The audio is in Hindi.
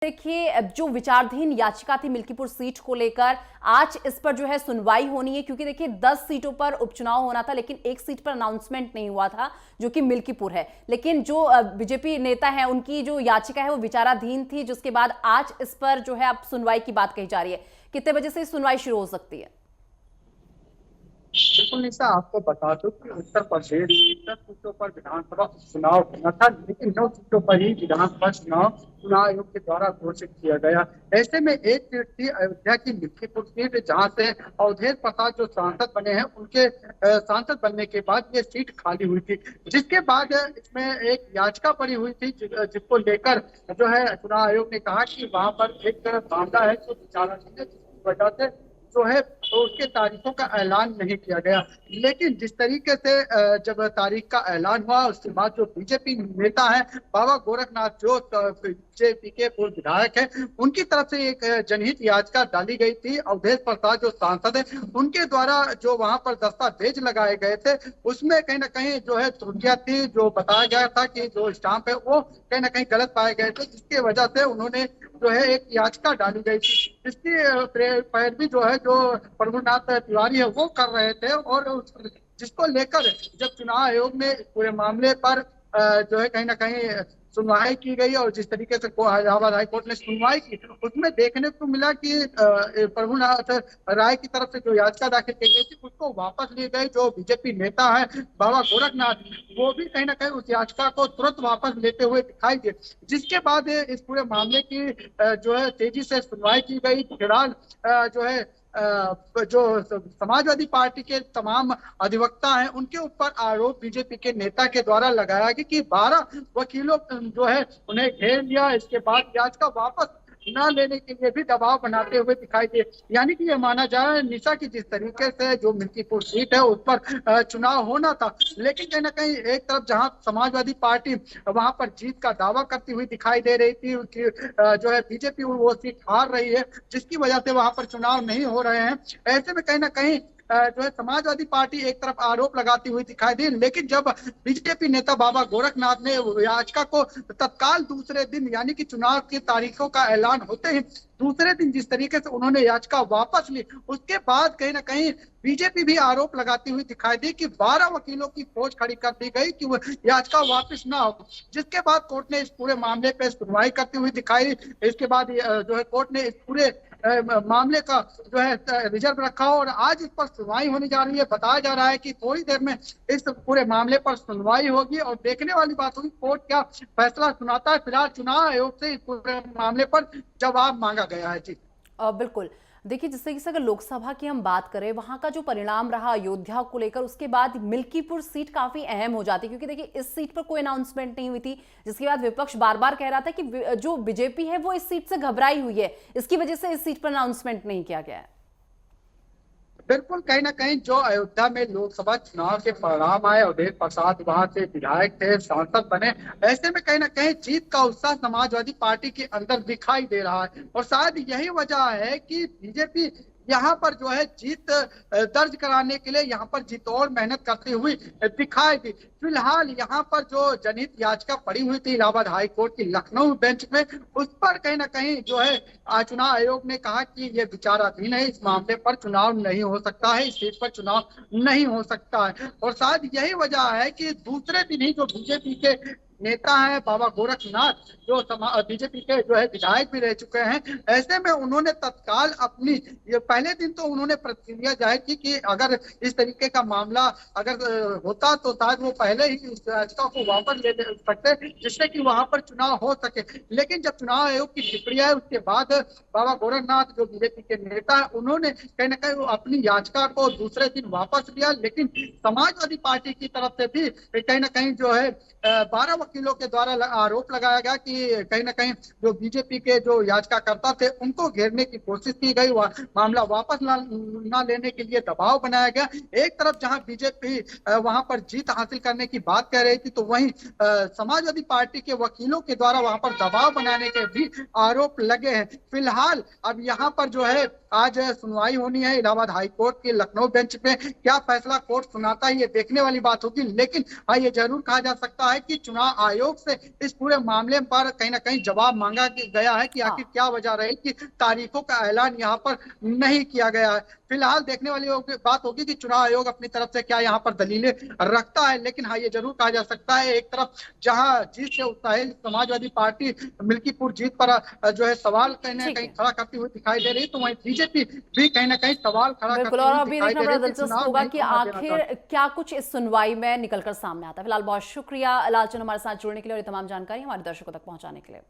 देखिए, अब जो विचाराधीन याचिका थी मिल्कीपुर सीट को लेकर, आज इस पर जो है सुनवाई होनी है, क्योंकि देखिए 10 सीटों पर उपचुनाव होना था, लेकिन एक सीट पर अनाउंसमेंट नहीं हुआ था, जो कि मिल्कीपुर है। लेकिन जो बीजेपी नेता है, उनकी जो याचिका है वो विचाराधीन थी, जिसके बाद आज इस पर जो है अब सुनवाई की बात कही जा रही है। कितने बजे से सुनवाई शुरू हो सकती है? बिल्कुल निशा, आपको बता दूं कि उत्तर प्रदेश 10 सीटों पर विधानसभा चुनाव होना था, लेकिन 9 सीटों पर ही विधानसभा चुनाव चुनाव आयोग के द्वारा घोषित किया गया। ऐसे में एक सीट थी अयोध्या की मिल्कीपुर सीट, जहां से अवधेश प्रसाद जो सांसद बने हैं, उनके सांसद बनने के बाद ये सीट खाली हुई थी। जिसके बाद इसमें एक याचिका पड़ी हुई थी, जिसको लेकर जो है चुनाव आयोग ने कहा कि वहां पर एक मामला है जो विचाराधीन है, जिसकी वजह से जो है तो उसके तारीखों का ऐलान नहीं किया गया। लेकिन जिस तरीके से जब तारीख का ऐलान हुआ, उसके बाद जो बीजेपी नेता है बाबा गोरखनाथ, जो बीजेपी के पूर्व विधायक है, उनकी तरफ से एक जनहित याचिका डाली गई थी। अवधेश प्रसाद जो सांसद है, उनके द्वारा जो वहां पर दस्तावेज लगाए गए थे, उसमें कहीं ना कहीं जो है त्रुटियां थी। जो बताया गया था कि जो स्टाम्प है वो कहीं ना कहीं गलत पाए गए थे, जिसकी वजह से उन्होंने जो है एक याचिका डाली गई थी। इसकी पैरवी जो है जो प्रभुनाथ तिवारी है वो कर रहे थे, और जिसको लेकर जब चुनाव आयोग ने इस पूरे मामले पर जो है कहीं ना कहीं सुनवाई की गई, और जिस तरीके से इलाहाबाद हाई कोर्ट ने सुनवाई की, उसमें देखने को मिला कि प्रभुनाथ राय की तरफ से जो याचिका दाखिल की गई थी उसको वापस ली गई। जो बीजेपी नेता है बाबा गोरखनाथ, वो भी कहीं ना कहीं उस याचिका को तुरंत वापस लेते हुए दिखाई दिए। जिसके बाद इस पूरे मामले की जो है तेजी से सुनवाई की गई। फिलहाल जो है जो समाजवादी पार्टी के तमाम अधिवक्ता हैं, उनके ऊपर आरोप बीजेपी के नेता के द्वारा लगाया गया कि 12 वकीलों जो है उन्हें घेर लिया, इसके बाद याचिका वापस न लेने के लिए भी दबाव बनाते हुए दिखाई दे। यानी कि यह माना जाए निशा की जिस तरीके से जो मिल्कीपुर सीट है उस पर चुनाव होना था, लेकिन कहीं ना कहीं एक तरफ जहां समाजवादी पार्टी वहां पर जीत का दावा करती हुई दिखाई दे रही थी, उनकी जो है बीजेपी वो सीट हार रही है, जिसकी वजह से वहां पर चुनाव नहीं हो रहे हैं। ऐसे में कहीं ना कहीं जो है समाजवादी पार्टी एक तरफ आरोप लगाती हुई दिखाई दी, लेकिन जब बीजेपी नेता बाबा गोरखनाथ ने याचिका को तत्काल दूसरे दिन, यानी कि चुनाव की तारीखों का ऐलान होते ही दूसरे दिन जिस तरीके से उन्होंने याचिका वापस ली, उसके बाद कहीं ना कहीं बीजेपी भी आरोप लगाती हुई दिखाई दी कि 12 वकीलों की फौज खड़ी कर दी गई कि वह याचिका वापस ना हो। जिसके बाद कोर्ट ने इस पूरे मामले पर सुनवाई करती हुई दिखाई। इसके बाद जो है कोर्ट ने इस पूरे मामले का जो है रिजर्व रखा, और आज इस पर सुनवाई होने जा रही है। बताया जा रहा है कि थोड़ी देर में इस पूरे मामले पर सुनवाई होगी, और देखने वाली बात होगी कोर्ट क्या फैसला सुनाता है। फिलहाल चुनाव आयोग से इस पूरे मामले पर जवाब मांगा गया है। जी बिल्कुल। देखिए, जिस तरीके से अगर लोकसभा की हम बात करें, वहां का जो परिणाम रहा अयोध्या को लेकर, उसके बाद मिल्कीपुर सीट काफी अहम हो जाती है, क्योंकि देखिए इस सीट पर कोई अनाउंसमेंट नहीं हुई थी, जिसके बाद विपक्ष बार बार कह रहा था कि जो बीजेपी है वो इस सीट से घबराई हुई है, इसकी वजह से इस सीट पर अनाउंसमेंट नहीं किया गया है। बिल्कुल, कहीं ना कहीं जो अयोध्या में लोकसभा चुनाव के परिणाम आए, अवधेश प्रसाद वहां से विधायक थे, सांसद बने, ऐसे में कहीं ना कहीं जीत का उत्साह समाजवादी पार्टी के अंदर दिखाई दे रहा है। और शायद यही वजह है कि बीजेपी यहाँ पर जो है जीत दर्ज कराने के लिए यहाँ पर जीत और मेहनत करती हुई दिखाई दी। फिलहाल यहाँ पर जो जनहित याचिका पड़ी हुई थी इलाहाबाद हाई कोर्ट की लखनऊ बेंच में, उस पर कहीं ना कहीं जो है चुनाव आयोग ने कहा कि ये विचाराधीन है, इस मामले पर चुनाव नहीं हो सकता है, इस सीट पर चुनाव नहीं हो सकता है। और शायद यही वजह है कि दूसरे दिन ही जो बीजेपी के नेता है बाबा गोरखनाथ, जो बीजेपी के जो है विधायक भी रह चुके हैं, ऐसे में उन्होंने तत्काल अपनी ये पहले दिन तो उन्होंने प्रतिक्रिया जाहिर की कि अगर इस तरीके का मामला अगर होता तो शायद वो पहले ही इस याचिका को वापस ले सकते, जिससे कि वहां पर चुनाव हो सके। लेकिन जब चुनाव आयोग की टिप्पणी है उसके बाद बाबा गोरखनाथ जो बीजेपी के नेता है, उन्होंने कहीं ना कहीं अपनी याचिका को दूसरे दिन वापस लिया। लेकिन समाजवादी पार्टी की तरफ से भी कहीं ना कहीं जो है 12 वकीलों के द्वारा आरोप लगाया गया कि कहीं ना कहीं जो बीजेपी के जो याचिकाकर्ता थे उनको घेरने की कोशिश की गई, मामला वापस ना लेने के लिए दबाव बनाया गया। एक तरफ जहां बीजेपी वहां पर जीत हासिल करने की बात कह रही थी, तो वहीं समाजवादी पार्टी के वकीलों के द्वारा वहां पर दबाव बनाने के भी आरोप लगे हैं। फिलहाल अब यहाँ पर जो है आज सुनवाई होनी है इलाहाबाद हाई कोर्ट के लखनऊ बेंच पे। क्या फैसला कोर्ट सुनाता है ये देखने वाली बात होगी, लेकिन हाँ ये जरूर कहा जा सकता है कि चुनाव आयोग से इस पूरे मामले पर कहीं ना कहीं जवाब मांगा गया है कि आखिर क्या वजह रही कि तारीखों का ऐलान यहाँ पर नहीं किया गया है। फिलहाल देखने वाली बात होगी कि चुनाव आयोग अपनी तरफ से क्या यहाँ पर दलीलें रखता है, लेकिन हाँ ये जरूर कहा जा सकता है एक तरफ जहां जीत से उत्साहित समाजवादी पार्टी मिल्कीपुर जीत पर जो है सवाल कहीं ना कहीं खड़ा करती हुई दिखाई दे रही है, तो वहीं बीजेपी भी कहीं ना कहीं सवाल खड़ा करती बिल्कुल। और हुई अभी दिखाई देखना दे बड़ा रही है दिलचस्प होगा कि आखिर क्या कुछ इस सुनवाई में निकलकर सामने आता है। फिलहाल बहुत शुक्रिया लालचंद हमारे साथ जुड़ने के लिए और ये तमाम जानकारी हमारे दर्शकों तक पहुंचाने के लिए।